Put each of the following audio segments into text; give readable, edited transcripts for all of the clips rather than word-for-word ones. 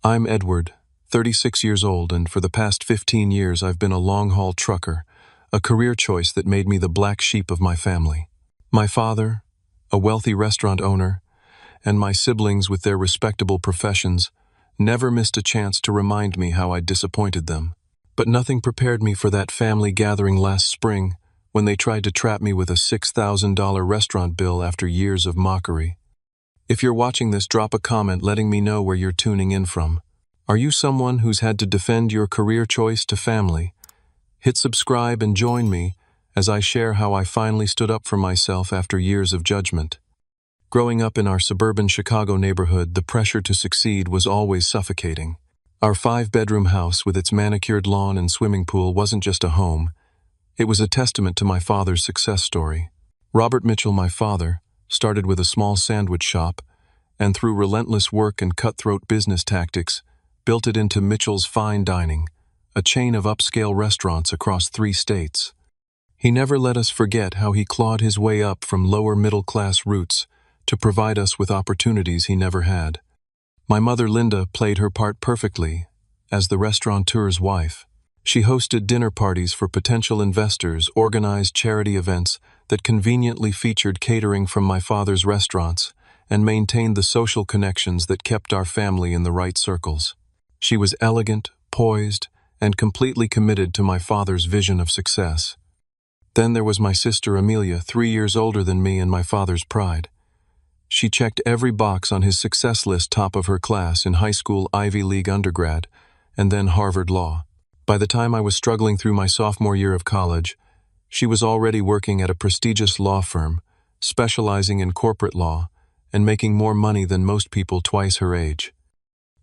I'm Edward, 36 years old, and for the past 15 years I've been a long-haul trucker, a career choice that made me the black sheep of my family. My father, a wealthy restaurant owner, and my siblings with their respectable professions never missed a chance to remind me how I disappointed them. But nothing prepared me for that family gathering last spring when they tried to trap me with a $6,000 restaurant bill after years of mockery. If you're watching this, drop a comment letting me know where you're tuning in from. Are you someone who's had to defend your career choice to family? Hit subscribe and join me as I share how I finally stood up for myself after years of judgment. Growing up in our suburban Chicago neighborhood, the pressure to succeed was always suffocating. Our 5-bedroom house with its manicured lawn and swimming pool wasn't just a home. It was a testament to my father's success story. Robert Mitchell, my father, started with a small sandwich shop, and through relentless work and cutthroat business tactics, built it into Mitchell's Fine Dining, a chain of upscale restaurants across 3 states. He never let us forget how he clawed his way up from lower middle-class roots to provide us with opportunities he never had. My mother, Linda, played her part perfectly as the restaurateur's wife. She hosted dinner parties for potential investors, organized charity events that conveniently featured catering from my father's restaurants, and maintained the social connections that kept our family in the right circles. She was elegant, poised, and completely committed to my father's vision of success. Then there was my sister Amelia, 3 years older than me and my father's pride. She checked every box on his success list, top of her class in high school, Ivy League undergrad, and then Harvard Law. By the time I was struggling through my sophomore year of college, she was already working at a prestigious law firm, specializing in corporate law, and making more money than most people twice her age.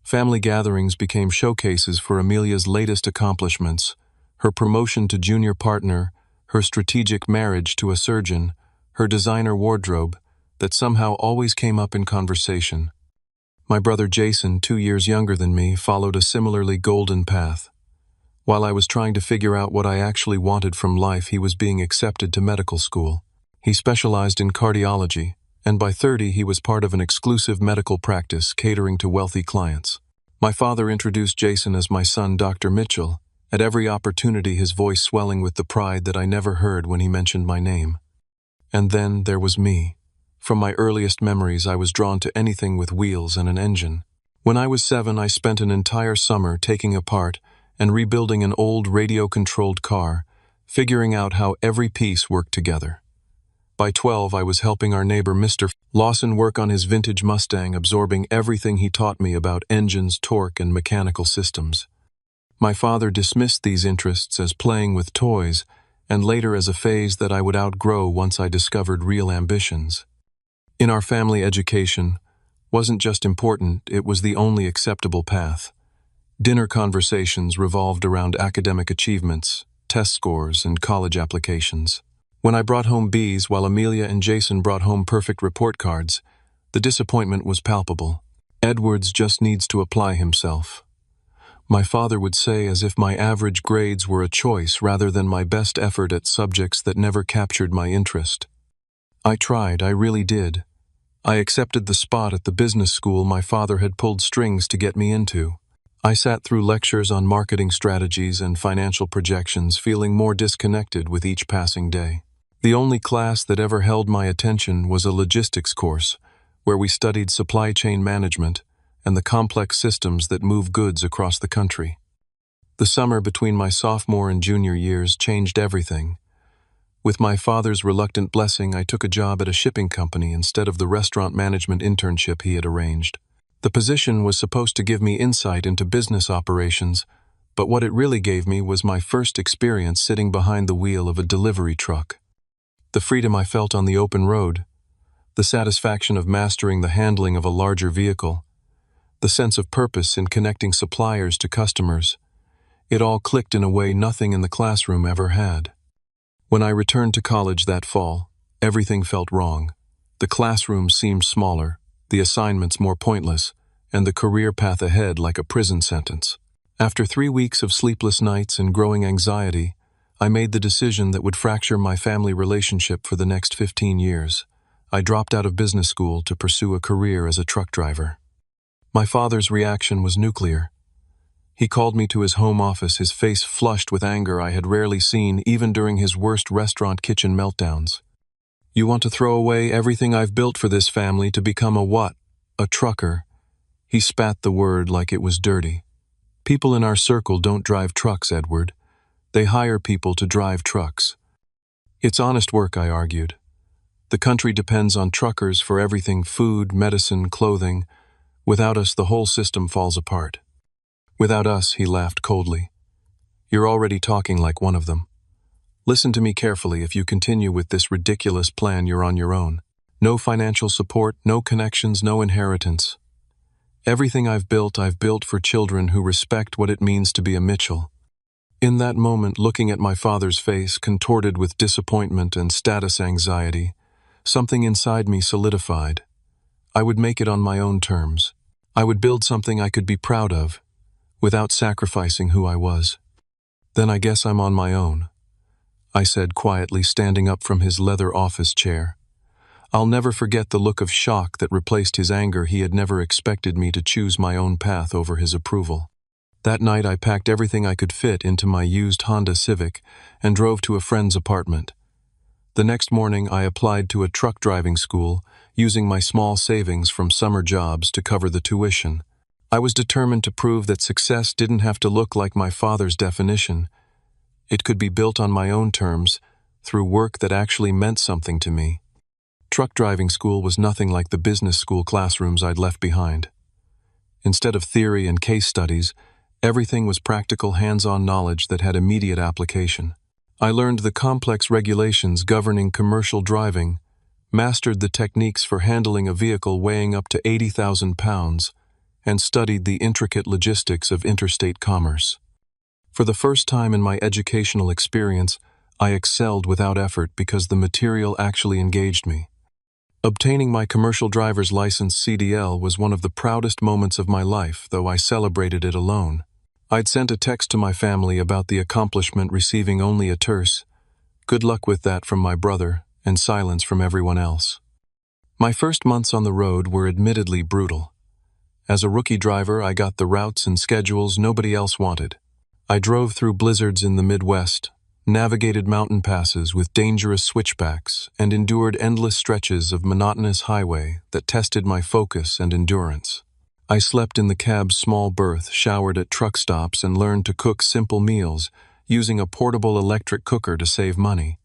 Family gatherings became showcases for Amelia's latest accomplishments: her promotion to junior partner, her strategic marriage to a surgeon, her designer wardrobe that somehow always came up in conversation. My brother Jason, 2 years younger than me, followed a similarly golden path. While I was trying to figure out what I actually wanted from life, he was being accepted to medical school. He specialized in cardiology, and by 30 he was part of an exclusive medical practice catering to wealthy clients. My father introduced Jason as my son, Dr. Mitchell, at every opportunity, his voice swelling with the pride that I never heard when he mentioned my name. And then there was me. From my earliest memories, I was drawn to anything with wheels and an engine. When I was 7, I spent an entire summer taking apart and rebuilding an old radio-controlled car, figuring out how every piece worked together. By 12, I was helping our neighbor Mr. Lawson work on his vintage Mustang, absorbing everything he taught me about engines, torque, and mechanical systems. My father dismissed these interests as playing with toys, and later as a phase that I would outgrow once I discovered real ambitions. In our family, education wasn't just important, it was the only acceptable path. Dinner conversations revolved around academic achievements, test scores, and college applications. When I brought home B's while Amelia and Jason brought home perfect report cards, the disappointment was palpable. Edwards just needs to apply himself. My father would say, as if my average grades were a choice rather than my best effort at subjects that never captured my interest. I tried, I really did. I accepted the spot at the business school my father had pulled strings to get me into. I sat through lectures on marketing strategies and financial projections, feeling more disconnected with each passing day. The only class that ever held my attention was a logistics course, where we studied supply chain management and the complex systems that move goods across the country. The summer between my sophomore and junior years changed everything. With my father's reluctant blessing, I took a job at a shipping company instead of the restaurant management internship he had arranged. The position was supposed to give me insight into business operations, but what it really gave me was my first experience sitting behind the wheel of a delivery truck. The freedom I felt on the open road, the satisfaction of mastering the handling of a larger vehicle, the sense of purpose in connecting suppliers to customers, it all clicked in a way nothing in the classroom ever had. When I returned to college that fall, everything felt wrong. The classroom seemed smaller, the assignments more pointless, and the career path ahead like a prison sentence. After 3 weeks of sleepless nights and growing anxiety, I made the decision that would fracture my family relationship for the next 15 years. I dropped out of business school to pursue a career as a truck driver. My father's reaction was nuclear. He called me to his home office, his face flushed with anger I had rarely seen even during his worst restaurant kitchen meltdowns. "You want to throw away everything I've built for this family to become a what? A trucker?" He spat the word like it was dirty. "People in our circle don't drive trucks, Edward. They hire people to drive trucks." "It's honest work," I argued. "The country depends on truckers for everything: food, medicine, clothing. Without us, the whole system falls apart." "Without us," he laughed coldly. "You're already talking like one of them. Listen to me carefully. If you continue with this ridiculous plan, you're on your own. No financial support, no connections, no inheritance. Everything I've built for children who respect what it means to be a Mitchell." In that moment, looking at my father's face, contorted with disappointment and status anxiety, something inside me solidified. I would make it on my own terms. I would build something I could be proud of, without sacrificing who I was. "Then I guess I'm on my own," I said quietly, standing up from his leather office chair. I'll never forget the look of shock that replaced his anger. He had never expected me to choose my own path over his approval. That night I packed everything I could fit into my used Honda Civic and drove to a friend's apartment. The next morning I applied to a truck driving school, using my small savings from summer jobs to cover the tuition. I was determined to prove that success didn't have to look like my father's definition. It could be built on my own terms, through work that actually meant something to me. Truck driving school was nothing like the business school classrooms I'd left behind. Instead of theory and case studies, everything was practical, hands-on knowledge that had immediate application. I learned the complex regulations governing commercial driving, mastered the techniques for handling a vehicle weighing up to 80,000 pounds, and studied the intricate logistics of interstate commerce. For the first time in my educational experience, I excelled without effort because the material actually engaged me. Obtaining my commercial driver's license (CDL) was one of the proudest moments of my life, though I celebrated it alone. I'd sent a text to my family about the accomplishment, receiving only a terse "Good luck with that" from my brother, and silence from everyone else. My first months on the road were admittedly brutal. As a rookie driver, I got the routes and schedules nobody else wanted. I drove through blizzards in the Midwest, navigated mountain passes with dangerous switchbacks, and endured endless stretches of monotonous highway that tested my focus and endurance. I slept in the cab's small berth, showered at truck stops, and learned to cook simple meals, using a portable electric cooker to save money.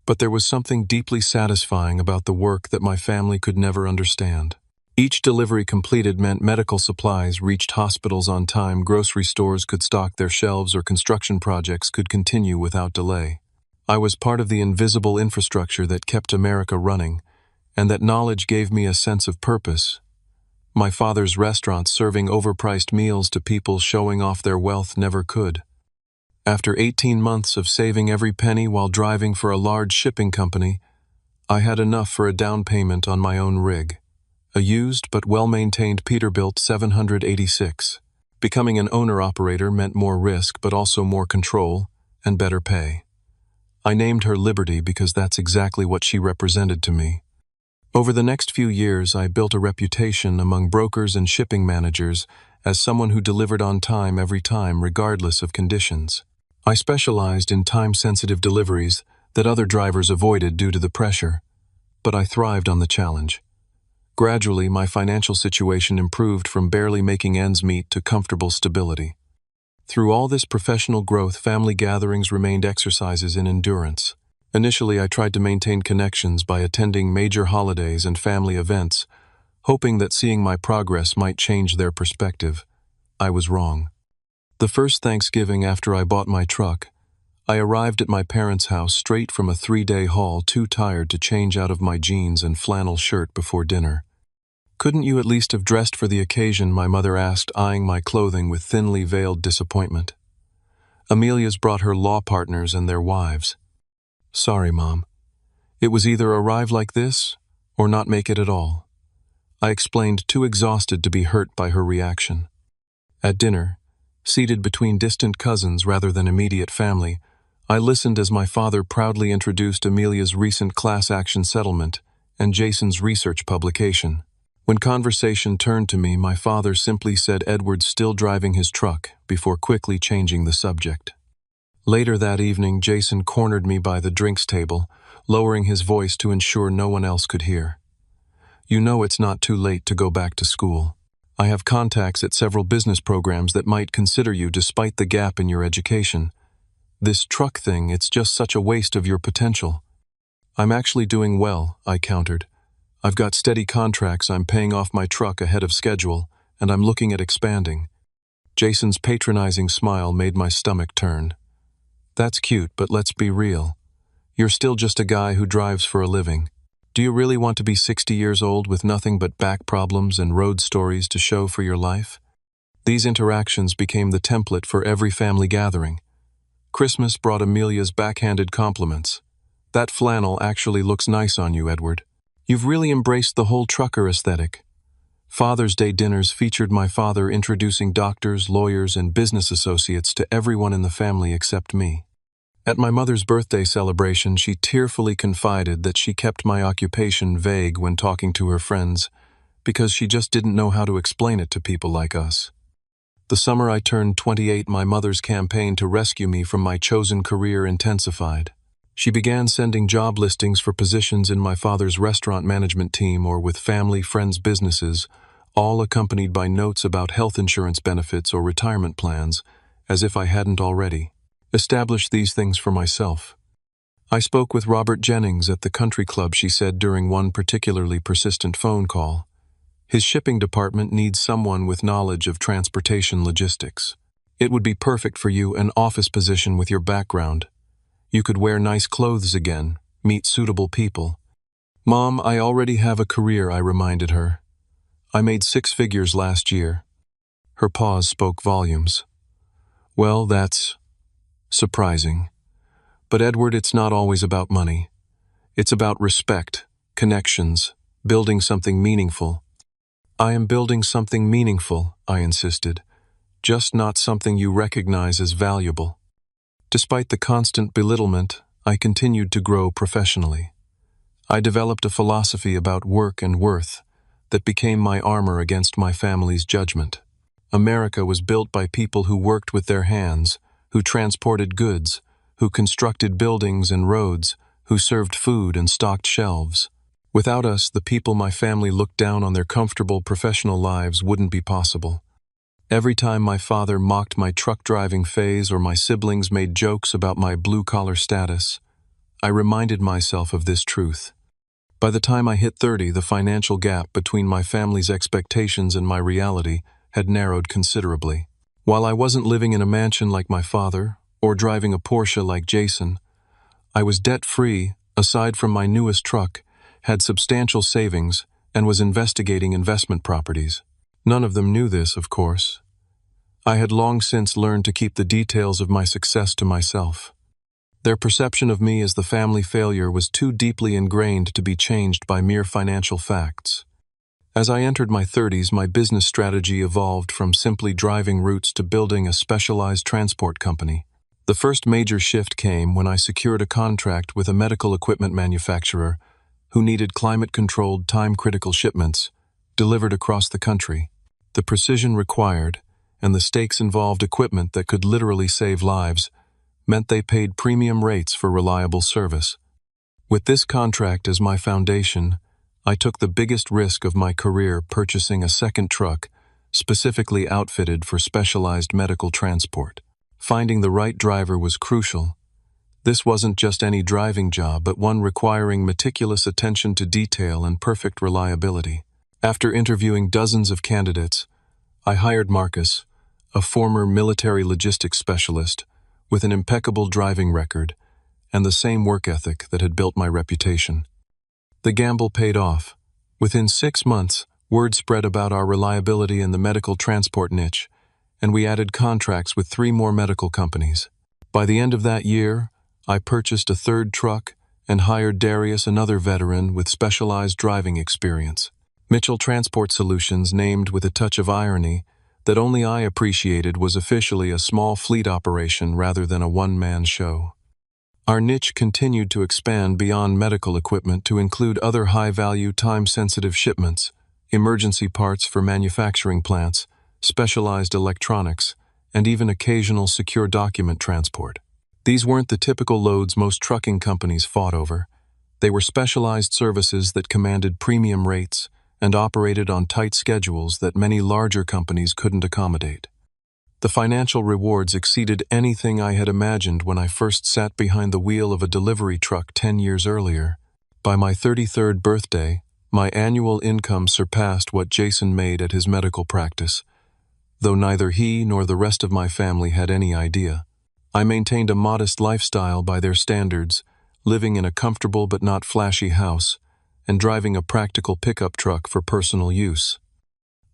But there was something deeply satisfying about the work that my family could never understand. Each delivery completed meant medical supplies reached hospitals on time, grocery stores could stock their shelves, or construction projects could continue without delay. I was part of the invisible infrastructure that kept America running, and that knowledge gave me a sense of purpose. My father's restaurants serving overpriced meals to people showing off their wealth never could. After 18 months of saving every penny while driving for a large shipping company, I had enough for a down payment on my own rig. A used but well-maintained Peterbilt 786. Becoming an owner-operator meant more risk but also more control and better pay. I named her Liberty because that's exactly what she represented to me. Over the next few years, I built a reputation among brokers and shipping managers as someone who delivered on time every time, regardless of conditions. I specialized in time-sensitive deliveries that other drivers avoided due to the pressure, but I thrived on the challenge. Gradually, my financial situation improved from barely making ends meet to comfortable stability. Through all this professional growth, family gatherings remained exercises in endurance. Initially, I tried to maintain connections by attending major holidays and family events, hoping that seeing my progress might change their perspective. I was wrong. The first Thanksgiving after I bought my truck, I arrived at my parents' house straight from a 3-day haul, too tired to change out of my jeans and flannel shirt before dinner. "Couldn't you at least have dressed for the occasion?" my mother asked, eyeing my clothing with thinly veiled disappointment. Amelia's brought her law partners and their wives. "Sorry, Mom. It was either arrive like this or not make it at all." I explained, too exhausted to be hurt by her reaction. At dinner, seated between distant cousins rather than immediate family, I listened as my father proudly introduced Amelia's recent class action settlement and Jason's research publication. When conversation turned to me, my father simply said Edward's still driving his truck before quickly changing the subject. Later that evening, Jason cornered me by the drinks table, lowering his voice to ensure no one else could hear. You know it's not too late to go back to school. I have contacts at several business programs that might consider you despite the gap in your education. This truck thing, it's just such a waste of your potential. I'm actually doing well, I countered. I've got steady contracts, I'm paying off my truck ahead of schedule, and I'm looking at expanding. Jason's patronizing smile made my stomach turn. That's cute, but let's be real. You're still just a guy who drives for a living. Do you really want to be 60 years old with nothing but back problems and road stories to show for your life? These interactions became the template for every family gathering. Christmas brought Amelia's backhanded compliments. That flannel actually looks nice on you, Edward. You've really embraced the whole trucker aesthetic. Father's Day dinners featured my father introducing doctors, lawyers, and business associates to everyone in the family except me. At my mother's birthday celebration, she tearfully confided that she kept my occupation vague when talking to her friends because she just didn't know how to explain it to people like us. The summer I turned 28, my mother's campaign to rescue me from my chosen career intensified. She began sending job listings for positions in my father's restaurant management team or with family friends' businesses, all accompanied by notes about health insurance benefits or retirement plans, as if I hadn't already established these things for myself. I spoke with Robert Jennings at the country club, she said during one particularly persistent phone call. His shipping department needs someone with knowledge of transportation logistics. It would be perfect for you, an office position with your background. You could wear nice clothes again, meet suitable people. Mom, I already have a career, I reminded her. I made 6 figures last year. Her pause spoke volumes. Well, that's surprising. But Edward, it's not always about money. It's about respect, connections, building something meaningful. I am building something meaningful, I insisted, just not something you recognize as valuable. Despite the constant belittlement, I continued to grow professionally. I developed a philosophy about work and worth that became my armor against my family's judgment. America was built by people who worked with their hands, who transported goods, who constructed buildings and roads, who served food and stocked shelves. Without us, the people my family looked down on their comfortable professional lives wouldn't be possible. Every time my father mocked my truck driving phase or my siblings made jokes about my blue-collar status, I reminded myself of this truth. By the time I hit 30, the financial gap between my family's expectations and my reality had narrowed considerably. While I wasn't living in a mansion like my father, or driving a Porsche like Jason, I was debt-free, aside from my newest truck, had substantial savings, and was investigating investment properties. None of them knew this, of course. I had long since learned to keep the details of my success to myself. Their perception of me as the family failure was too deeply ingrained to be changed by mere financial facts. As I entered my 30s, my business strategy evolved from simply driving routes to building a specialized transport company. The first major shift came when I secured a contract with a medical equipment manufacturer who needed climate-controlled, time-critical shipments delivered across the country. The precision required, and the stakes involved equipment that could literally save lives, meant they paid premium rates for reliable service. With this contract as my foundation, I took the biggest risk of my career, purchasing a second truck, specifically outfitted for specialized medical transport. Finding the right driver was crucial. This wasn't just any driving job, but one requiring meticulous attention to detail and perfect reliability. After interviewing dozens of candidates, I hired Marcus, a former military logistics specialist, with an impeccable driving record and the same work ethic that had built my reputation. The gamble paid off. Within 6 months, word spread about our reliability in the medical transport niche, and we added contracts with 3 more medical companies. By the end of that year, I purchased a third truck and hired Darius, another veteran with specialized driving experience. Mitchell Transport Solutions, named with a touch of irony that only I appreciated, was officially a small fleet operation rather than a one-man show. Our niche continued to expand beyond medical equipment to include other high-value, time-sensitive shipments, emergency parts for manufacturing plants, specialized electronics, and even occasional secure document transport. These weren't the typical loads most trucking companies fought over. They were specialized services that commanded premium rates and operated on tight schedules that many larger companies couldn't accommodate. The financial rewards exceeded anything I had imagined when I first sat behind the wheel of a delivery truck 10 years earlier. By my 33rd birthday, my annual income surpassed what Jason made at his medical practice, though neither he nor the rest of my family had any idea. I maintained a modest lifestyle by their standards, living in a comfortable but not flashy house, and driving a practical pickup truck for personal use.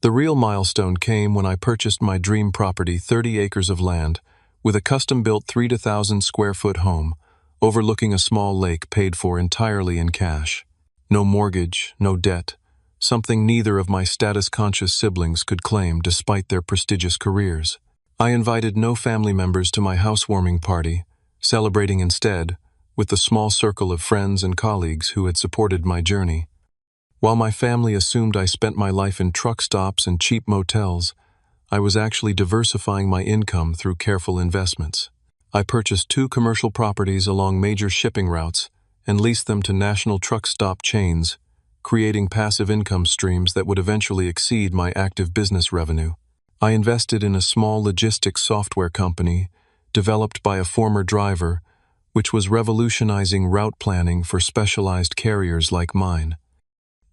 The real milestone came when I purchased my dream property, 30 acres of land, with a custom-built 3,000 square foot home, overlooking a small lake paid for entirely in cash. No mortgage, no debt, something neither of my status-conscious siblings could claim despite their prestigious careers. I invited no family members to my housewarming party, celebrating instead with the small circle of friends and colleagues who had supported my journey. While my family assumed I spent my life in truck stops and cheap motels, I was actually diversifying my income through careful investments. I purchased 2 commercial properties along major shipping routes and leased them to national truck stop chains, creating passive income streams that would eventually exceed my active business revenue. I invested in a small logistics software company developed by a former driver, which was revolutionizing route planning for specialized carriers like mine.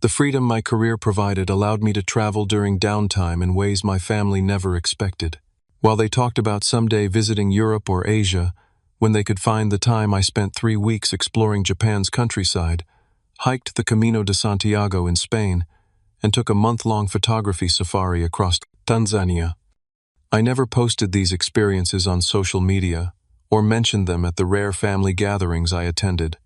The freedom my career provided allowed me to travel during downtime in ways my family never expected. While they talked about someday visiting Europe or Asia, when they could find the time, I spent 3 weeks exploring Japan's countryside, hiked the Camino de Santiago in Spain, and took a month-long photography safari across Tanzania. I never posted these experiences on social media or mentioned them at the rare family gatherings I attended.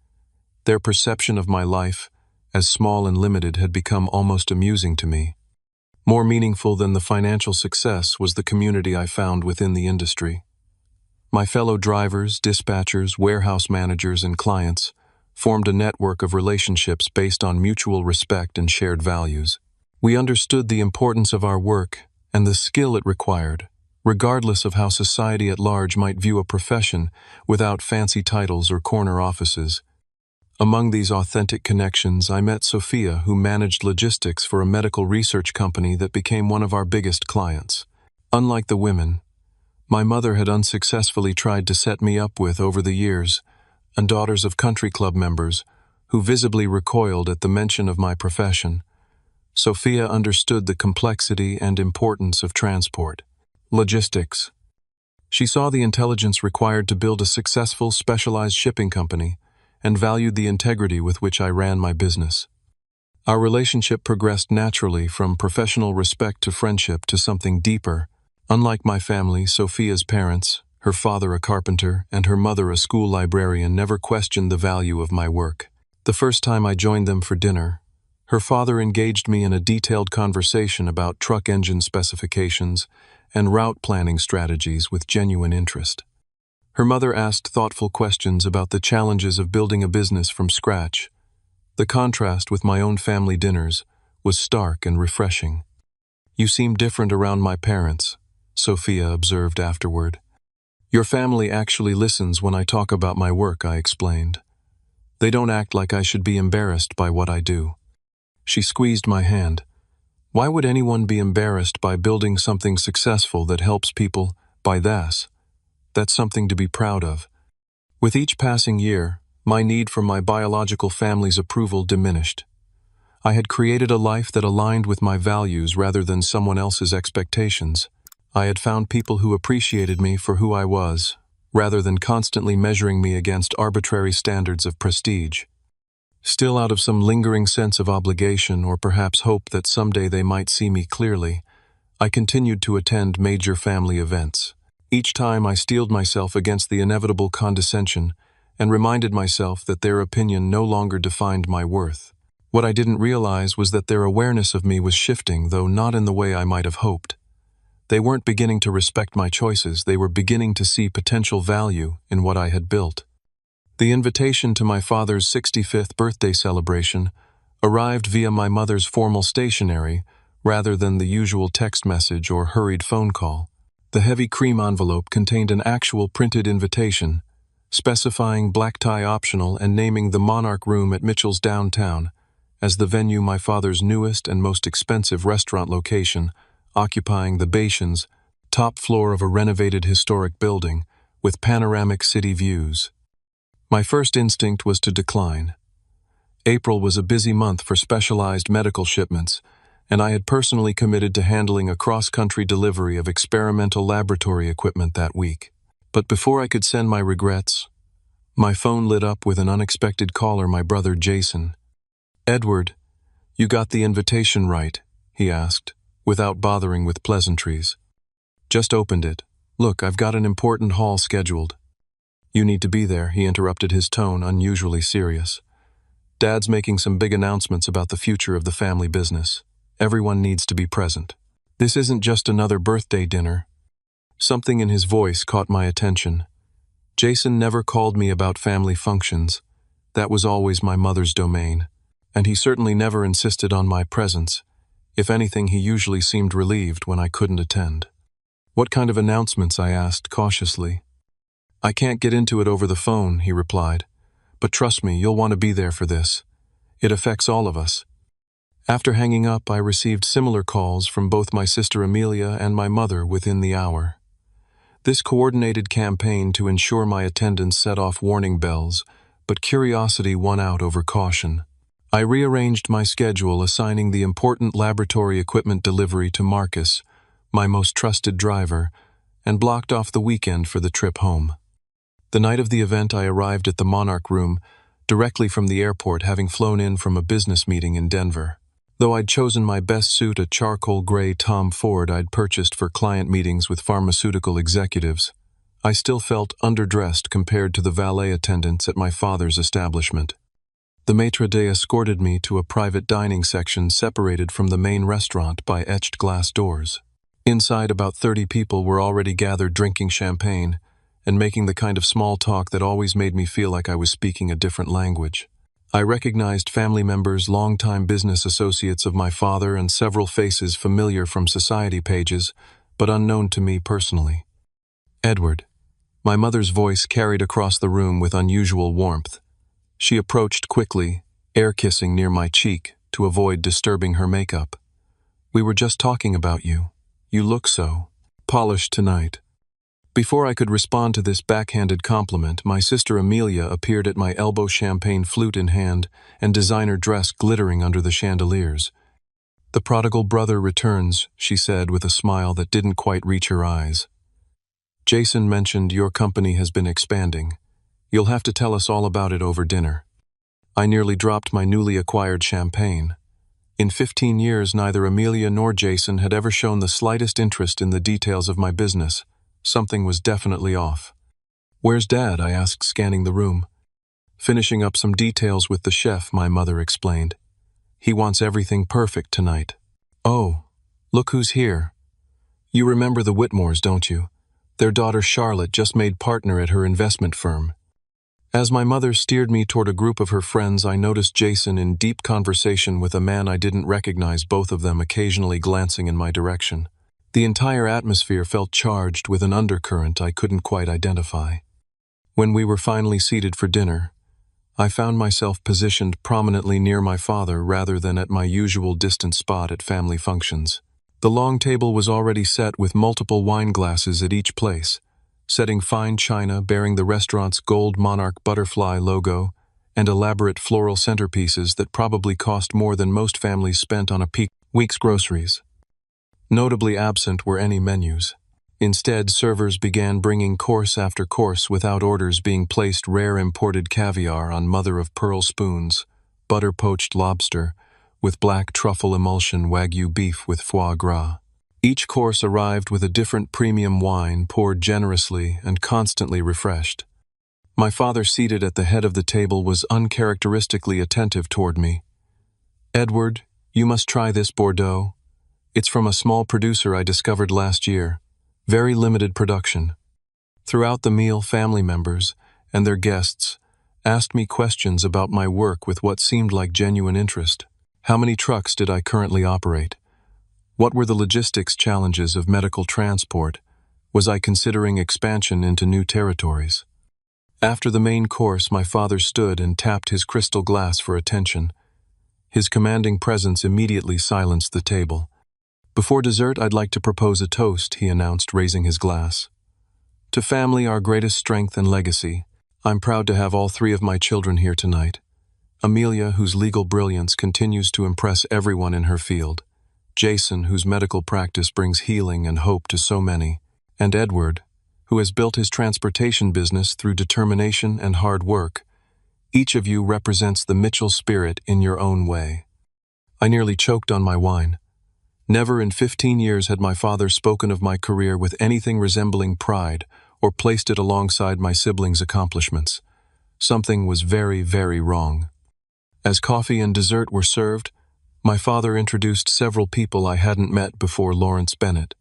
Their perception of my life, as small and limited, had become almost amusing to me. More meaningful than the financial success was the community I found within the industry. My fellow drivers, dispatchers, warehouse managers, and clients formed a network of relationships based on mutual respect and shared values. We understood the importance of our work and the skill it required, regardless of how society at large might view a profession without fancy titles or corner offices. Among these authentic connections, I met Sophia, who managed logistics for a medical research company that became one of our biggest clients. Unlike the women my mother had unsuccessfully tried to set me up with over the years, and daughters of country club members who visibly recoiled at the mention of my profession, Sophia understood the complexity and importance of transport. Logistics. She saw the intelligence required to build a successful, specialized shipping company and valued the integrity with which I ran my business. Our relationship progressed naturally from professional respect to friendship to something deeper. Unlike my family, Sophia's parents, her father a carpenter and her mother a school librarian, never questioned the value of my work. The first time I joined them for dinner, her father engaged me in a detailed conversation about truck engine specifications and route planning strategies with genuine interest. Her mother asked thoughtful questions about the challenges of building a business from scratch. The contrast with my own family dinners was stark and refreshing. "You seem different around my parents," Sophia observed afterward. "Your family actually listens when I talk about my work," I explained. "They don't act like I should be embarrassed by what I do." She squeezed my hand. "Why would anyone be embarrassed by building something successful that helps people by this? That's something to be proud of." With each passing year, my need for my biological family's approval diminished. I had created a life that aligned with my values rather than someone else's expectations. I had found people who appreciated me for who I was, rather than constantly measuring me against arbitrary standards of prestige. Still, out of some lingering sense of obligation or perhaps hope that someday they might see me clearly, I continued to attend major family events. Each time I steeled myself against the inevitable condescension and reminded myself that their opinion no longer defined my worth. What I didn't realize was that their awareness of me was shifting, though not in the way I might have hoped. They weren't beginning to respect my choices, they were beginning to see potential value in what I had built. The invitation to my father's 65th birthday celebration arrived via my mother's formal stationery rather than the usual text message or hurried phone call. The heavy cream envelope contained an actual printed invitation, specifying black tie optional and naming the Monarch Room at Mitchell's downtown as the venue my father's newest and most expensive restaurant location, occupying the Bation's top floor of a renovated historic building with panoramic city views. My first instinct was to decline. April was a busy month for specialized medical shipments, and I had personally committed to handling a cross-country delivery of experimental laboratory equipment that week. But before I could send my regrets, my phone lit up with an unexpected caller, my brother Jason. "Edward, you got the invitation right?" he asked, without bothering with pleasantries. "Just opened it. Look, I've got an important haul scheduled." "You need to be there," he interrupted, his tone unusually serious. "Dad's making some big announcements about the future of the family business. Everyone needs to be present. This isn't just another birthday dinner." Something in his voice caught my attention. Jason never called me about family functions. That was always my mother's domain. And he certainly never insisted on my presence. If anything, he usually seemed relieved when I couldn't attend. "What kind of announcements?" I asked cautiously. "I can't get into it over the phone," he replied. "But trust me, you'll want to be there for this. It affects all of us." After hanging up, I received similar calls from both my sister Amelia and my mother within the hour. This coordinated campaign to ensure my attendance set off warning bells, but curiosity won out over caution. I rearranged my schedule, assigning the important laboratory equipment delivery to Marcus, my most trusted driver, and blocked off the weekend for the trip home. The night of the event, I arrived at the Monarch Room, directly from the airport, having flown in from a business meeting in Denver. Though I'd chosen my best suit, a charcoal gray Tom Ford I'd purchased for client meetings with pharmaceutical executives, I still felt underdressed compared to the valet attendants at my father's establishment. The maitre d' escorted me to a private dining section separated from the main restaurant by etched glass doors. Inside, about 30 people were already gathered drinking champagne and making the kind of small talk that always made me feel like I was speaking a different language. I recognized family members, longtime business associates of my father, and several faces familiar from society pages, but unknown to me personally. "Edward." My mother's voice carried across the room with unusual warmth. She approached quickly, air-kissing near my cheek to avoid disturbing her makeup. "We were just talking about you. You look so polished tonight." Before I could respond to this backhanded compliment, my sister Amelia appeared at my elbow, champagne flute in hand and designer dress glittering under the chandeliers. "The prodigal brother returns," she said with a smile that didn't quite reach her eyes. "Jason mentioned your company has been expanding. You'll have to tell us all about it over dinner." I nearly dropped my newly acquired champagne. In 15 years, neither Amelia nor Jason had ever shown the slightest interest in the details of my business. Something was definitely off. "Where's Dad?" I asked, scanning the room. "Finishing up some details with the chef," my mother explained. "He wants everything perfect tonight." "Oh, look who's here. You remember the Whitmores, don't you? Their daughter Charlotte just made partner at her investment firm." As my mother steered me toward a group of her friends, I noticed Jason in deep conversation with a man I didn't recognize, both of them occasionally glancing in my direction. The entire atmosphere felt charged with an undercurrent I couldn't quite identify. When we were finally seated for dinner, I found myself positioned prominently near my father rather than at my usual distant spot at family functions. The long table was already set with multiple wine glasses at each place, setting fine china bearing the restaurant's gold monarch butterfly logo and elaborate floral centerpieces that probably cost more than most families spent on a week's groceries. Notably absent were any menus. Instead, servers began bringing course after course without orders being placed: rare imported caviar on mother-of-pearl spoons, butter-poached lobster, with black truffle emulsion, Wagyu beef with foie gras. Each course arrived with a different premium wine poured generously and constantly refreshed. My father, seated at the head of the table, was uncharacteristically attentive toward me. "Edward, you must try this Bordeaux. It's from a small producer I discovered last year. Very limited production." Throughout the meal, family members and their guests asked me questions about my work with what seemed like genuine interest. How many trucks did I currently operate? What were the logistics challenges of medical transport? Was I considering expansion into new territories? After the main course, my father stood and tapped his crystal glass for attention. His commanding presence immediately silenced the table. Before dessert, I'd like to propose a toast, he announced, raising his glass. To family, our greatest strength and legacy. I'm proud to have all three of my children here tonight. Amelia, whose legal brilliance continues to impress everyone in her field. Jason, whose medical practice brings healing and hope to so many. And Edward, who has built his transportation business through determination and hard work. Each of you represents the Mitchell spirit in your own way. I nearly choked on my wine. Never in 15 years had my father spoken of my career with anything resembling pride or placed it alongside my siblings' accomplishments. Something was very, very wrong. As coffee and dessert were served, my father introduced several people I hadn't met before. Lawrence Bennett,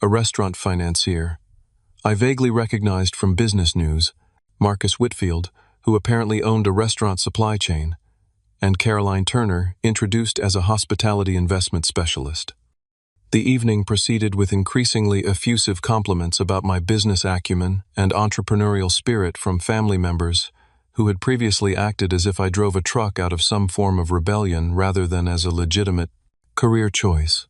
a restaurant financier I vaguely recognized from business news, Marcus Whitfield, who apparently owned a restaurant supply chain, and Caroline Turner, introduced as a hospitality investment specialist. The evening proceeded with increasingly effusive compliments about my business acumen and entrepreneurial spirit from family members who had previously acted as if I drove a truck out of some form of rebellion rather than as a legitimate career choice.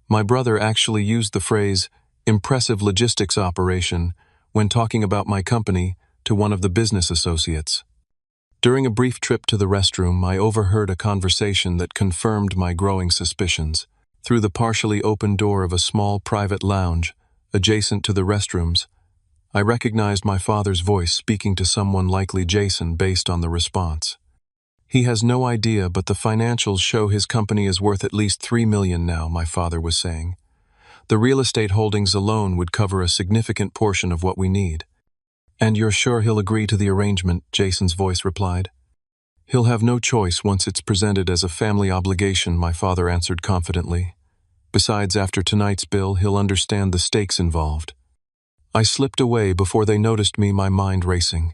My brother actually used the phrase, impressive logistics operation, when talking about my company to one of the business associates. During a brief trip to the restroom, I overheard a conversation that confirmed my growing suspicions. Through the partially open door of a small private lounge, adjacent to the restrooms, I recognized my father's voice speaking to someone likely Jason based on the response. He has no idea, but the financials show his company is worth at least $3 million now, my father was saying. The real estate holdings alone would cover a significant portion of what we need. And you're sure he'll agree to the arrangement, Jason's voice replied. He'll have no choice once it's presented as a family obligation, my father answered confidently. Besides, after tonight's bill, he'll understand the stakes involved. I slipped away before they noticed me, my mind racing.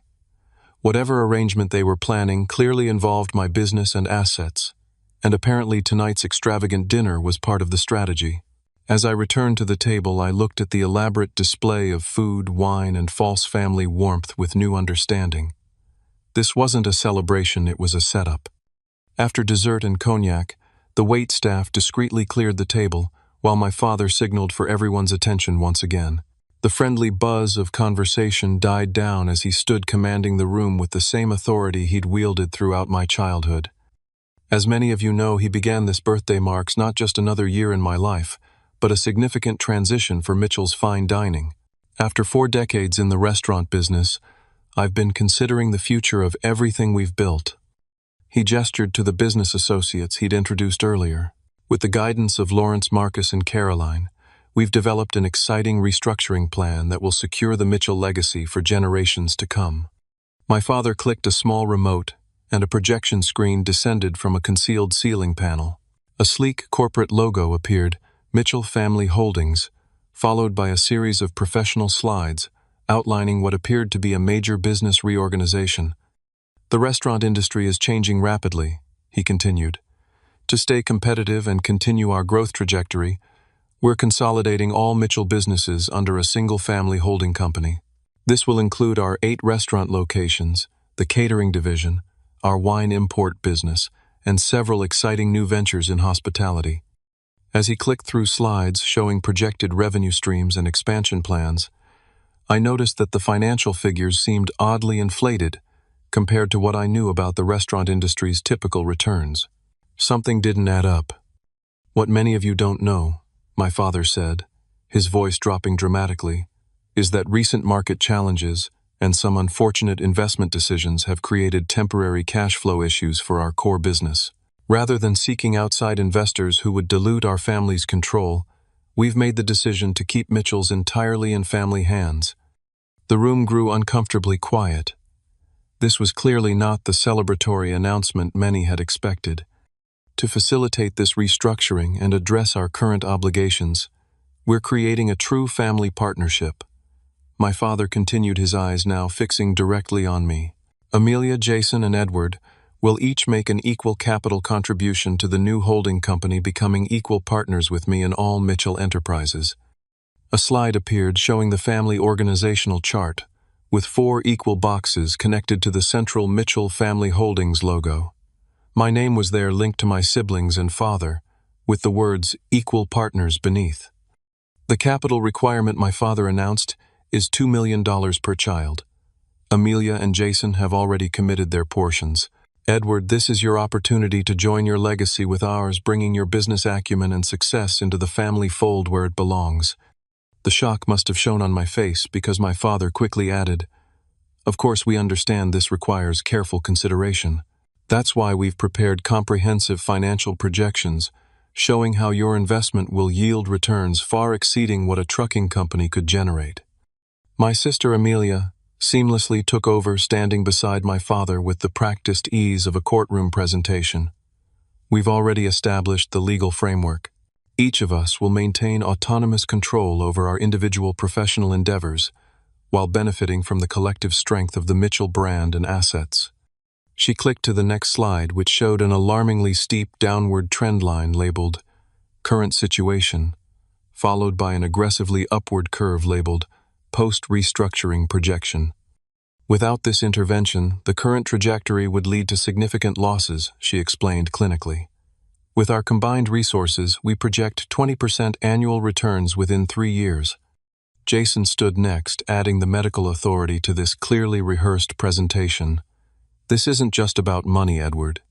Whatever arrangement they were planning clearly involved my business and assets, and apparently tonight's extravagant dinner was part of the strategy. As I returned to the table, I looked at the elaborate display of food, wine, and false family warmth with new understanding. This wasn't a celebration, it was a setup. After dessert and cognac, the wait staff discreetly cleared the table, while my father signaled for everyone's attention once again. The friendly buzz of conversation died down as he stood commanding the room with the same authority he'd wielded throughout my childhood. As many of you know, he began this birthday marks not just another year in my life, but a significant transition for Mitchell's fine dining. After 4 decades in the restaurant business, I've been considering the future of everything we've built. He gestured to the business associates he'd introduced earlier. With the guidance of Lawrence, Marcus, and Caroline, we've developed an exciting restructuring plan that will secure the Mitchell legacy for generations to come. My father clicked a small remote, and a projection screen descended from a concealed ceiling panel. A sleek corporate logo appeared, Mitchell Family Holdings, followed by a series of professional slides outlining what appeared to be a major business reorganization. The restaurant industry is changing rapidly, he continued. To stay competitive and continue our growth trajectory, we're consolidating all Mitchell businesses under a single family holding company. This will include our 8 restaurant locations, the catering division, our wine import business, and several exciting new ventures in hospitality. As he clicked through slides showing projected revenue streams and expansion plans, I noticed that the financial figures seemed oddly inflated compared to what I knew about the restaurant industry's typical returns. Something didn't add up. What many of you don't know, my father said, his voice dropping dramatically, is that recent market challenges and some unfortunate investment decisions have created temporary cash flow issues for our core business. Rather than seeking outside investors who would dilute our family's control, we've made the decision to keep Mitchell's entirely in family hands. The room grew uncomfortably quiet. This was clearly not the celebratory announcement many had expected. To facilitate this restructuring and address our current obligations, we're creating a true family partnership. My father continued, his eyes now fixing directly on me. Amelia, Jason, and Edward will each make an equal capital contribution to the new holding company, becoming equal partners with me in all Mitchell enterprises. A slide appeared showing the family organizational chart, with 4 equal boxes connected to the central Mitchell Family Holdings logo. My name was there linked to my siblings and father, with the words "Equal Partners" beneath. The capital requirement my father announced is $2 million per child. Amelia and Jason have already committed their portions. Edward, this is your opportunity to join your legacy with ours, bringing your business acumen and success into the family fold where it belongs. The shock must have shown on my face because my father quickly added, "Of course, we understand this requires careful consideration. That's why we've prepared comprehensive financial projections, showing how your investment will yield returns far exceeding what a trucking company could generate." My sister Amelia seamlessly took over, standing beside my father with the practiced ease of a courtroom presentation. We've already established the legal framework. Each of us will maintain autonomous control over our individual professional endeavors, while benefiting from the collective strength of the Mitchell brand and assets. She clicked to the next slide, which showed an alarmingly steep downward trend line labeled "Current Situation," followed by an aggressively upward curve labeled "Post-Restructuring Projection." Without this intervention, the current trajectory would lead to significant losses, she explained clinically. With our combined resources, we project 20% annual returns within 3 years. Jason stood next, adding the medical authority to this clearly rehearsed presentation. This isn't just about money, Edward.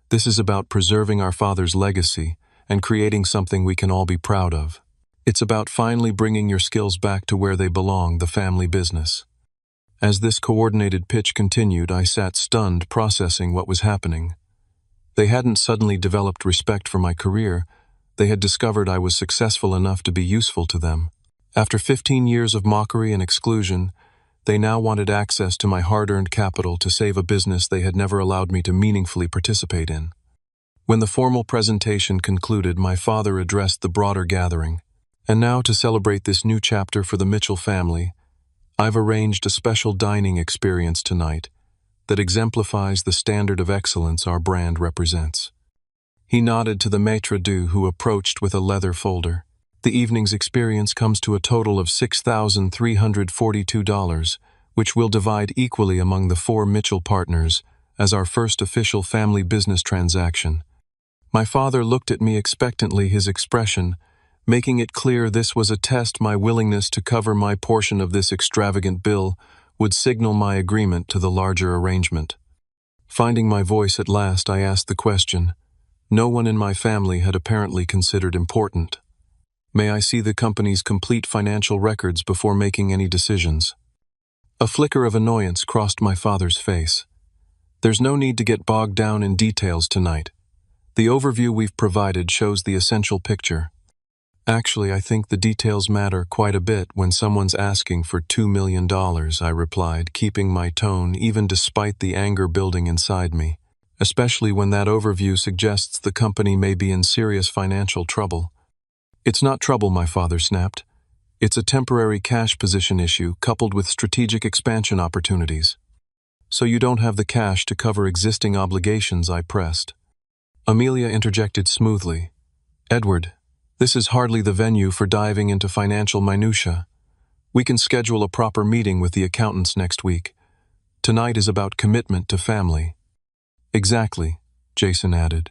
This is about preserving our father's legacy and creating something we can all be proud of. It's about finally bringing your skills back to where they belong, the family business. As this coordinated pitch continued, I sat stunned, processing what was happening. They hadn't suddenly developed respect for my career. They had discovered I was successful enough to be useful to them. After 15 years of mockery and exclusion, they now wanted access to my hard-earned capital to save a business they had never allowed me to meaningfully participate in. When the formal presentation concluded, my father addressed the broader gathering. "And now, to celebrate this new chapter for the Mitchell family, I've arranged a special dining experience tonight that exemplifies the standard of excellence our brand represents." He nodded to the maitre d' who approached with a leather folder. "The evening's experience comes to a total of $6,342, which we'll divide equally among the 4 Mitchell partners as our first official family business transaction." My father looked at me expectantly, his expression making it clear this was a test. My willingness to cover my portion of this extravagant bill would signal my agreement to the larger arrangement. Finding my voice at last, I asked the question no one in my family had apparently considered important. "May I see the company's complete financial records before making any decisions?" A flicker of annoyance crossed my father's face. "There's no need to get bogged down in details tonight. The overview we've provided shows the essential picture." "Actually, I think the details matter quite a bit when someone's asking for $2 million, I replied, keeping my tone even despite the anger building inside me, especially when that overview suggests the company may be in serious financial trouble. "It's not trouble," my father snapped. "It's a temporary cash position issue coupled with strategic expansion opportunities." "So you don't have the cash to cover existing obligations?" I pressed. Amelia interjected smoothly. "Edward, this is hardly the venue for diving into financial minutiae. We can schedule a proper meeting with the accountants next week. Tonight is about commitment to family." "Exactly," Jason added.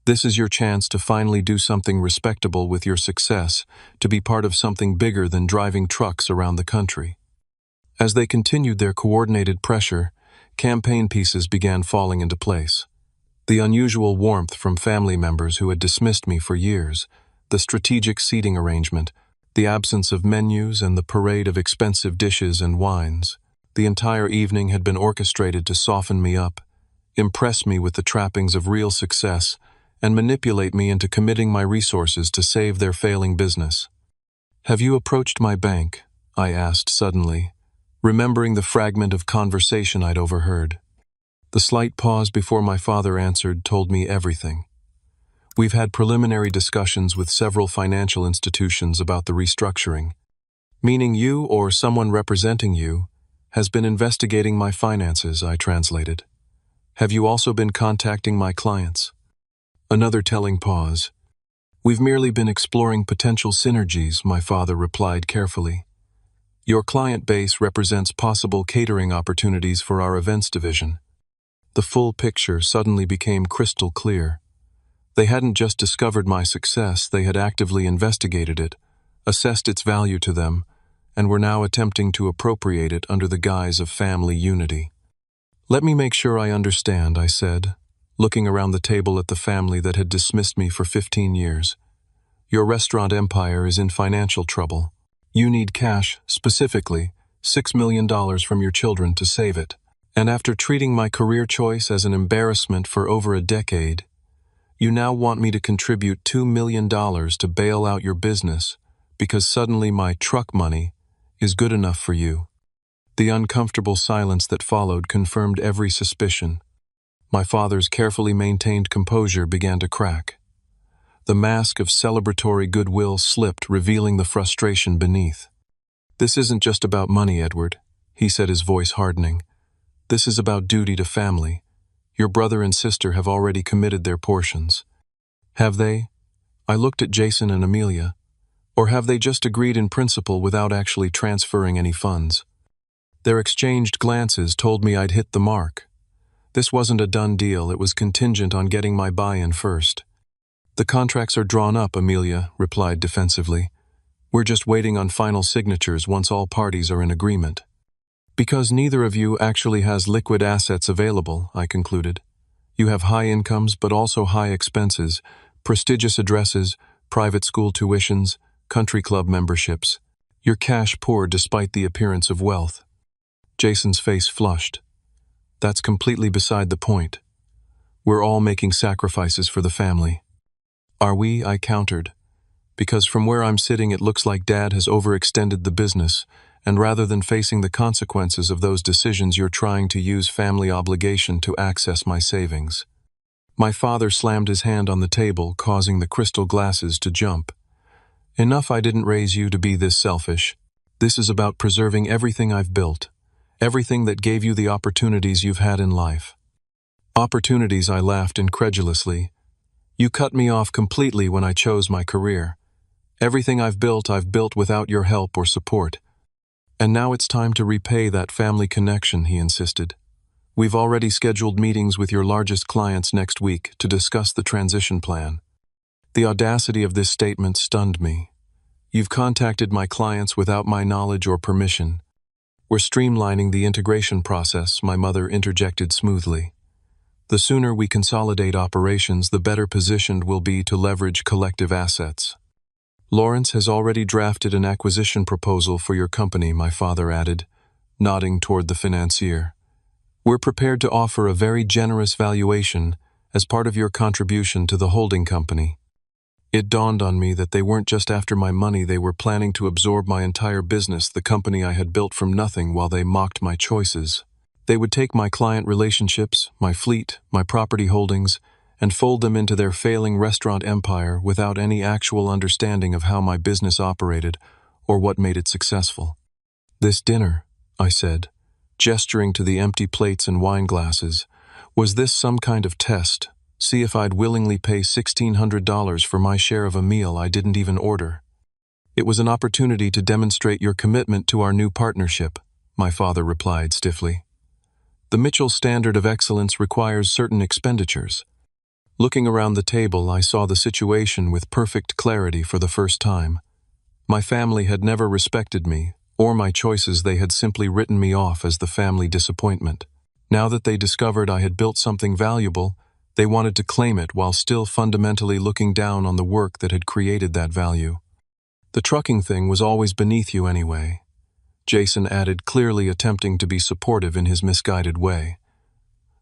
"This is your chance to finally do something respectable with your success, to be part of something bigger than driving trucks around the country." As they continued their coordinated pressure, campaign pieces began falling into place. The unusual warmth from family members who had dismissed me for years, the strategic seating arrangement, the absence of menus, and the parade of expensive dishes and wines. The entire evening had been orchestrated to soften me up, impress me with the trappings of real success, and manipulate me into committing my resources to save their failing business. "Have you approached my bank?" I asked suddenly, remembering the fragment of conversation I'd overheard. The slight pause before my father answered told me everything. "We've had preliminary discussions with several financial institutions about the restructuring. Meaning you, or someone representing you, has been investigating my finances," I translated. Have you also been contacting my clients? Another telling pause. We've merely been exploring potential synergies, my father replied carefully. Your client base represents possible catering opportunities for our events division. The full picture suddenly became crystal clear. They hadn't just discovered my success, they had actively investigated it, assessed its value to them, and were now attempting to appropriate it under the guise of family unity. Let me make sure I understand, I said, looking around the table at the family that had dismissed me for 15 years. Your restaurant empire is in financial trouble. You need cash, specifically $6 million from your children to save it. And after treating my career choice as an embarrassment for over a decade, you now want me to contribute $2 million to bail out your business because suddenly my truck money is good enough for you. The uncomfortable silence that followed confirmed every suspicion. My father's carefully maintained composure began to crack. The mask of celebratory goodwill slipped, revealing the frustration beneath. This isn't just about money, Edward, he said, his voice hardening. This is about duty to family. Your brother and sister have already committed their portions. Have they? I looked at Jason and Amelia. Or have they just agreed in principle without actually transferring any funds? Their exchanged glances told me I'd hit the mark. This wasn't a done deal, it was contingent on getting my buy-in first. The contracts are drawn up, Amelia replied defensively. We're just waiting on final signatures once all parties are in agreement. Because neither of you actually has liquid assets available, I concluded. You have high incomes but also high expenses, prestigious addresses, private school tuitions, country club memberships. You're cash poor despite the appearance of wealth. Jason's face flushed. That's completely beside the point. We're all making sacrifices for the family. Are we? I countered. Because from where I'm sitting it looks like Dad has overextended the business, and rather than facing the consequences of those decisions you're trying to use family obligation to access my savings. My father slammed his hand on the table, causing the crystal glasses to jump. Enough, I didn't raise you to be this selfish. This is about preserving everything I've built, everything that gave you the opportunities you've had in life. Opportunities, I laughed incredulously. You cut me off completely when I chose my career. Everything I've built without your help or support. And now it's time to repay that family connection, he insisted. We've already scheduled meetings with your largest clients next week to discuss the transition plan. The audacity of this statement stunned me. You've contacted my clients without my knowledge or permission. We're streamlining the integration process, my mother interjected smoothly. The sooner we consolidate operations, the better positioned we'll be to leverage collective assets. Lawrence has already drafted an acquisition proposal for your company, my father added, nodding toward the financier. We're prepared to offer a very generous valuation as part of your contribution to the holding company. It dawned on me that they weren't just after my money, they were planning to absorb my entire business, the company I had built from nothing, while they mocked my choices. They would take my client relationships, my fleet, my property holdings, and fold them into their failing restaurant empire without any actual understanding of how my business operated or what made it successful. This dinner, I said, gesturing to the empty plates and wine glasses, was this some kind of test? See if I'd willingly pay $1,600 for my share of a meal I didn't even order. It was an opportunity to demonstrate your commitment to our new partnership, my father replied stiffly. The Mitchell standard of excellence requires certain expenditures. Looking around the table, I saw the situation with perfect clarity for the first time. My family had never respected me, or my choices. They had simply written me off as the family disappointment. Now that they discovered I had built something valuable, they wanted to claim it while still fundamentally looking down on the work that had created that value. The trucking thing was always beneath you anyway, Jason added, clearly attempting to be supportive in his misguided way.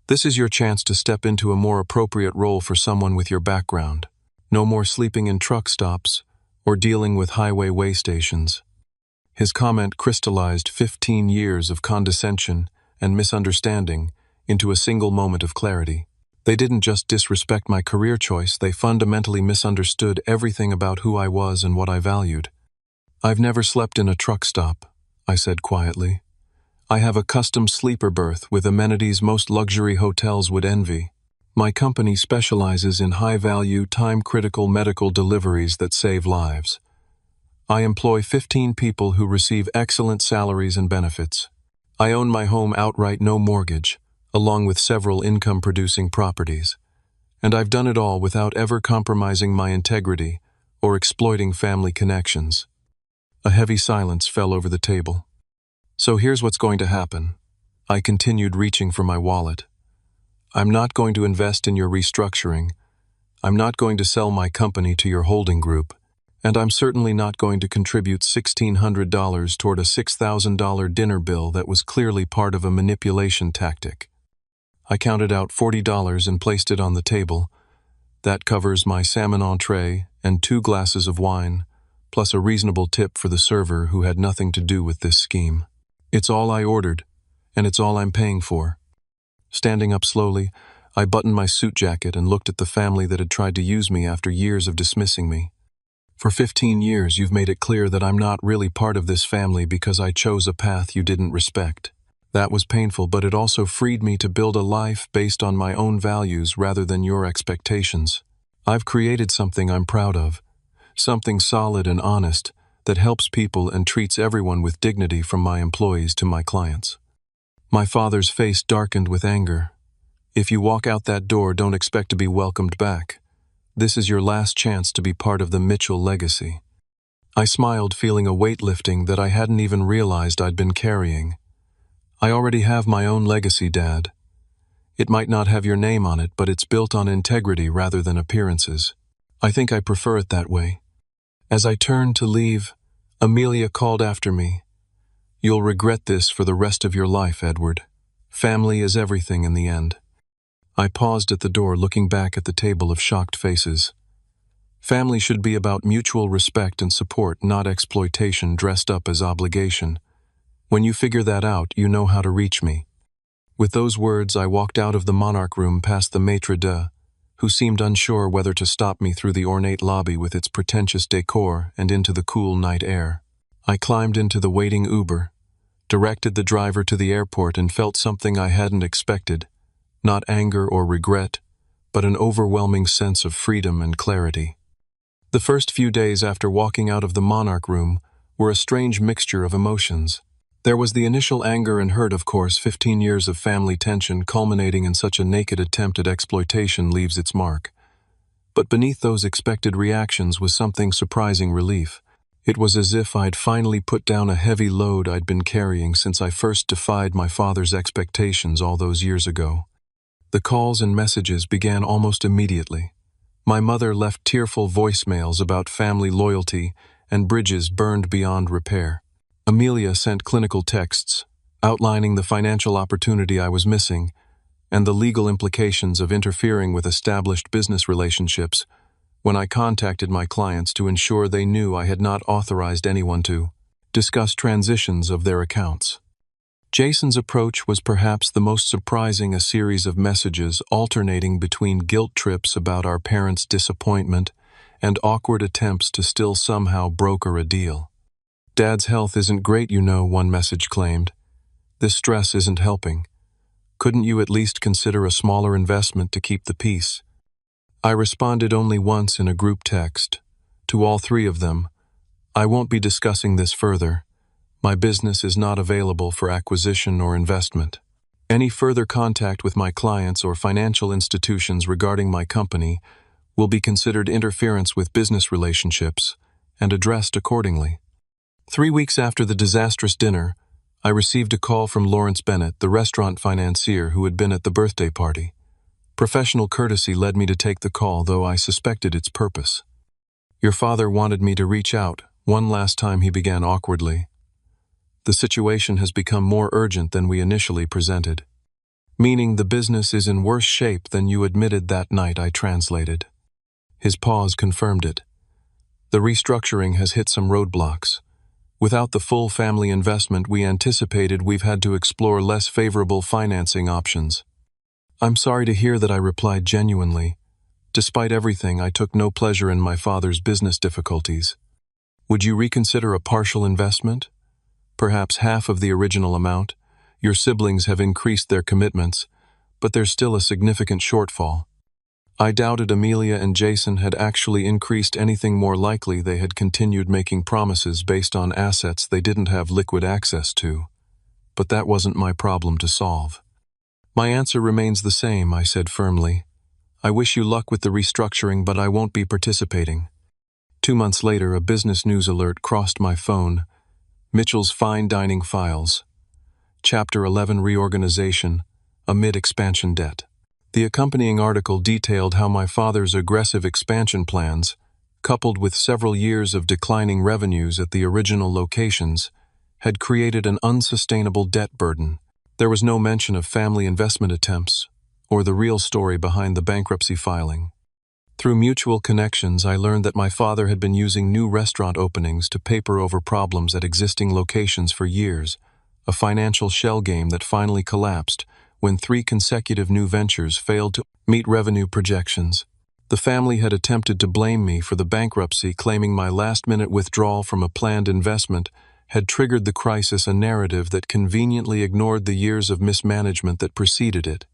This is your chance to step into a more appropriate role for someone with your background. No more sleeping in truck stops or dealing with highway way stations. His comment crystallized 15 years of condescension and misunderstanding into a single moment of clarity. They didn't just disrespect my career choice, they fundamentally misunderstood everything about who I was and what I valued. I've never slept in a truck stop, I said quietly. I have a custom sleeper berth with amenities most luxury hotels would envy. My company specializes in high-value, time-critical medical deliveries that save lives. I employ 15 people who receive excellent salaries and benefits. I own my home outright, no mortgage, along with several income-producing properties. And I've done it all without ever compromising my integrity or exploiting family connections. A heavy silence fell over the table. So here's what's going to happen. I continued, reaching for my wallet. I'm not going to invest in your restructuring. I'm not going to sell my company to your holding group. And I'm certainly not going to contribute $1,600 toward a $6,000 dinner bill that was clearly part of a manipulation tactic. I counted out $40 and placed it on the table. That covers my salmon entree and 2 glasses of wine, plus a reasonable tip for the server who had nothing to do with this scheme. It's all I ordered, and it's all I'm paying for. Standing up slowly, I buttoned my suit jacket and looked at the family that had tried to use me after years of dismissing me. For 15 years, you've made it clear that I'm not really part of this family because I chose a path you didn't respect. That was painful, but it also freed me to build a life based on my own values rather than your expectations. I've created something I'm proud of, something solid and honest that helps people and treats everyone with dignity, from my employees to my clients. My father's face darkened with anger. If you walk out that door, don't expect to be welcomed back. This is your last chance to be part of the Mitchell legacy. I smiled, feeling a weight lifting that I hadn't even realized I'd been carrying. I already have my own legacy, Dad. It might not have your name on it, but it's built on integrity rather than appearances. I think I prefer it that way. As I turned to leave, Amelia called after me. You'll regret this for the rest of your life, Edward. Family is everything in the end. I paused at the door, looking back at the table of shocked faces. Family should be about mutual respect and support, not exploitation dressed up as obligation. When you figure that out, you know how to reach me. With those words, I walked out of the Monarch Room past the maitre d', who seemed unsure whether to stop me, through the ornate lobby with its pretentious decor and into the cool night air. I climbed into the waiting Uber, directed the driver to the airport, and felt something I hadn't expected. Not anger or regret, but an overwhelming sense of freedom and clarity. The first few days after walking out of the Monarch Room were a strange mixture of emotions. There was the initial anger and hurt, of course. 15 years of family tension culminating in such a naked attempt at exploitation leaves its mark. But beneath those expected reactions was something surprising: relief. It was as if I'd finally put down a heavy load I'd been carrying since I first defied my father's expectations all those years ago. The calls and messages began almost immediately. My mother left tearful voicemails about family loyalty and bridges burned beyond repair. Amelia sent clinical texts, outlining the financial opportunity I was missing and the legal implications of interfering with established business relationships when I contacted my clients to ensure they knew I had not authorized anyone to discuss transitions of their accounts. Jason's approach was perhaps the most surprising: a series of messages alternating between guilt trips about our parents' disappointment and awkward attempts to still somehow broker a deal. Dad's health isn't great, you know, one message claimed. This stress isn't helping. Couldn't you at least consider a smaller investment to keep the peace? I responded only once in a group text. To all 3 of them, I won't be discussing this further. My business is not available for acquisition or investment. Any further contact with my clients or financial institutions regarding my company will be considered interference with business relationships and addressed accordingly. 3 weeks after the disastrous dinner, I received a call from Lawrence Bennett, the restaurant financier who had been at the birthday party. Professional courtesy led me to take the call, though I suspected its purpose. Your father wanted me to reach out one last time, he began awkwardly. The situation has become more urgent than we initially presented. Meaning the business is in worse shape than you admitted that night, I translated. His pause confirmed it. The restructuring has hit some roadblocks. Without the full family investment we anticipated, we've had to explore less favorable financing options. I'm sorry to hear that, I replied genuinely. Despite everything, I took no pleasure in my father's business difficulties. Would you reconsider a partial investment? Perhaps half of the original amount, Your siblings have increased their commitments, but there's still a significant shortfall. I doubted Amelia and Jason had actually increased anything. More likely they had continued making promises based on assets they didn't have liquid access to. But that wasn't my problem to solve. My answer remains the same, I said firmly. I wish you luck with the restructuring, but I won't be participating. 2 months later, a business news alert crossed my phone. Mitchell's Fine Dining Files. Chapter 11, Reorganization, Amid Expansion Debt. The accompanying article detailed how my father's aggressive expansion plans, coupled with several years of declining revenues at the original locations, had created an unsustainable debt burden. There was no mention of family investment attempts or the real story behind the bankruptcy filing. Through mutual connections, I learned that my father had been using new restaurant openings to paper over problems at existing locations for years, a financial shell game that finally collapsed when 3 consecutive new ventures failed to meet revenue projections. The family had attempted to blame me for the bankruptcy, claiming my last-minute withdrawal from a planned investment had triggered the crisis, a narrative that conveniently ignored the years of mismanagement that preceded it.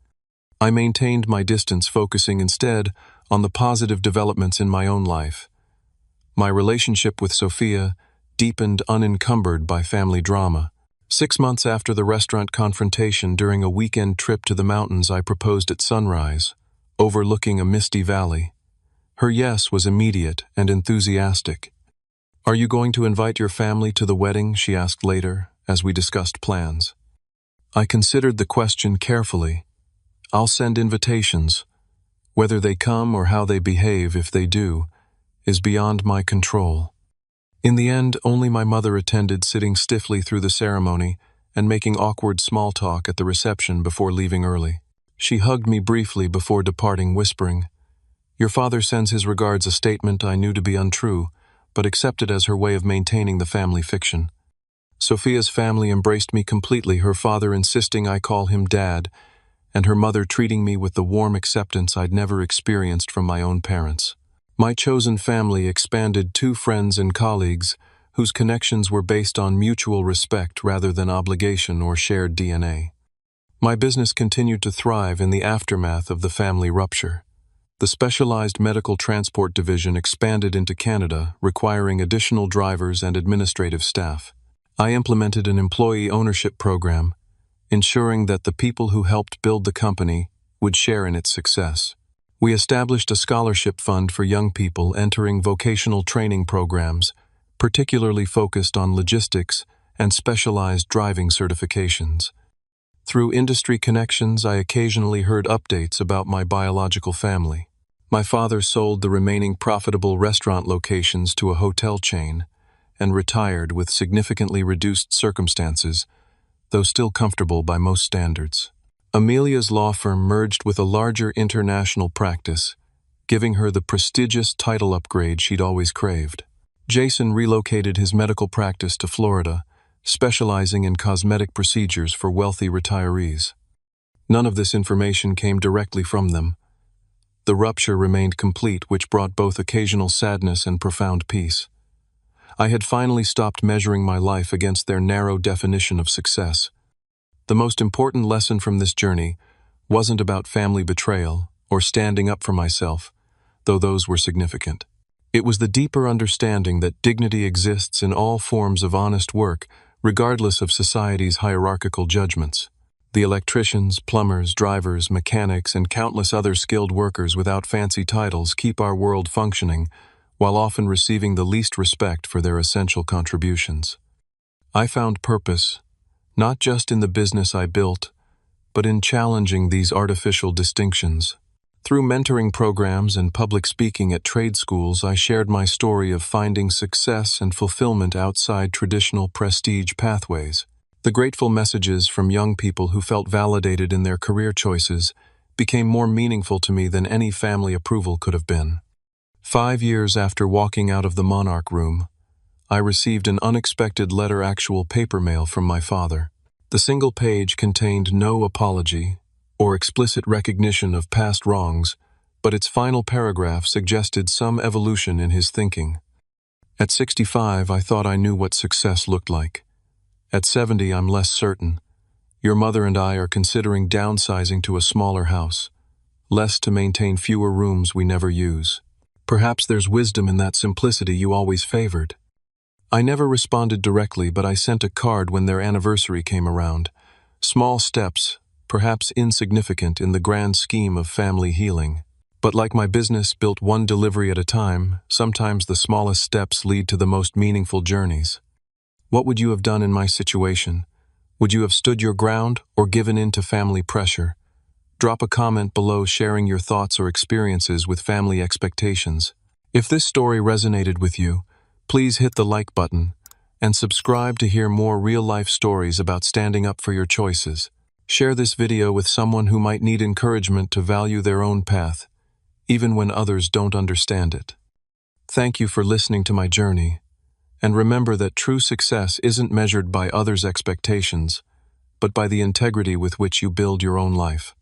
I maintained my distance, focusing instead on the positive developments in my own life. My relationship with Sophia deepened, unencumbered by family drama. 6 months after the restaurant confrontation, during a weekend trip to the mountains, I proposed at sunrise, overlooking a misty valley. Her yes was immediate and enthusiastic. "Are you going to invite your family to the wedding?" she asked later, as we discussed plans. I considered the question carefully. "I'll send invitations. Whether they come or how they behave if they do is beyond my control." In the end, only my mother attended, sitting stiffly through the ceremony and making awkward small talk at the reception before leaving early. She hugged me briefly before departing, whispering, "Your father sends his regards," a statement I knew to be untrue, but accepted as her way of maintaining the family fiction. Sophia's family embraced me completely, her father insisting I call him Dad, and her mother treating me with the warm acceptance I'd never experienced from my own parents. My chosen family expanded 2 friends and colleagues whose connections were based on mutual respect rather than obligation or shared DNA. My business continued to thrive in the aftermath of the family rupture. The specialized medical transport division expanded into Canada, requiring additional drivers and administrative staff. I implemented an employee ownership program, ensuring that the people who helped build the company would share in its success. We established a scholarship fund for young people entering vocational training programs, particularly focused on logistics and specialized driving certifications. Through industry connections, I occasionally heard updates about my biological family. My father sold the remaining profitable restaurant locations to a hotel chain and retired with significantly reduced circumstances, though still comfortable by most standards. Amelia's law firm merged with a larger international practice, giving her the prestigious title upgrade she'd always craved. Jason relocated his medical practice to Florida, specializing in cosmetic procedures for wealthy retirees. None of this information came directly from them. The rupture remained complete, which brought both occasional sadness and profound peace. I had finally stopped measuring my life against their narrow definition of success. The most important lesson from this journey wasn't about family betrayal or standing up for myself, though those were significant. It was the deeper understanding that dignity exists in all forms of honest work, regardless of society's hierarchical judgments. The electricians, plumbers, drivers, mechanics, and countless other skilled workers without fancy titles keep our world functioning, while often receiving the least respect for their essential contributions. I found purpose, not just in the business I built, but in challenging these artificial distinctions. Through mentoring programs and public speaking at trade schools, I shared my story of finding success and fulfillment outside traditional prestige pathways. The grateful messages from young people who felt validated in their career choices became more meaningful to me than any family approval could have been. 5 years after walking out of the Monarch Room, I received an unexpected letter, actual paper mail from my father. The single page contained no apology or explicit recognition of past wrongs, but its final paragraph suggested some evolution in his thinking. At 65, I thought I knew what success looked like. At 70, I'm less certain, Your mother and I are considering downsizing to a smaller house, less to maintain fewer rooms we never use. Perhaps there's wisdom in that simplicity you always favored. I never responded directly, but I sent a card when their anniversary came around. Small steps, perhaps insignificant in the grand scheme of family healing. But like my business built one delivery at a time, sometimes the smallest steps lead to the most meaningful journeys. What would you have done in my situation? Would you have stood your ground or given in to family pressure? Drop a comment below sharing your thoughts or experiences with family expectations. If this story resonated with you, please hit the like button and subscribe to hear more real-life stories about standing up for your choices. Share this video with someone who might need encouragement to value their own path, even when others don't understand it. Thank you for listening to my journey, and remember that true success isn't measured by others' expectations, but by the integrity with which you build your own life.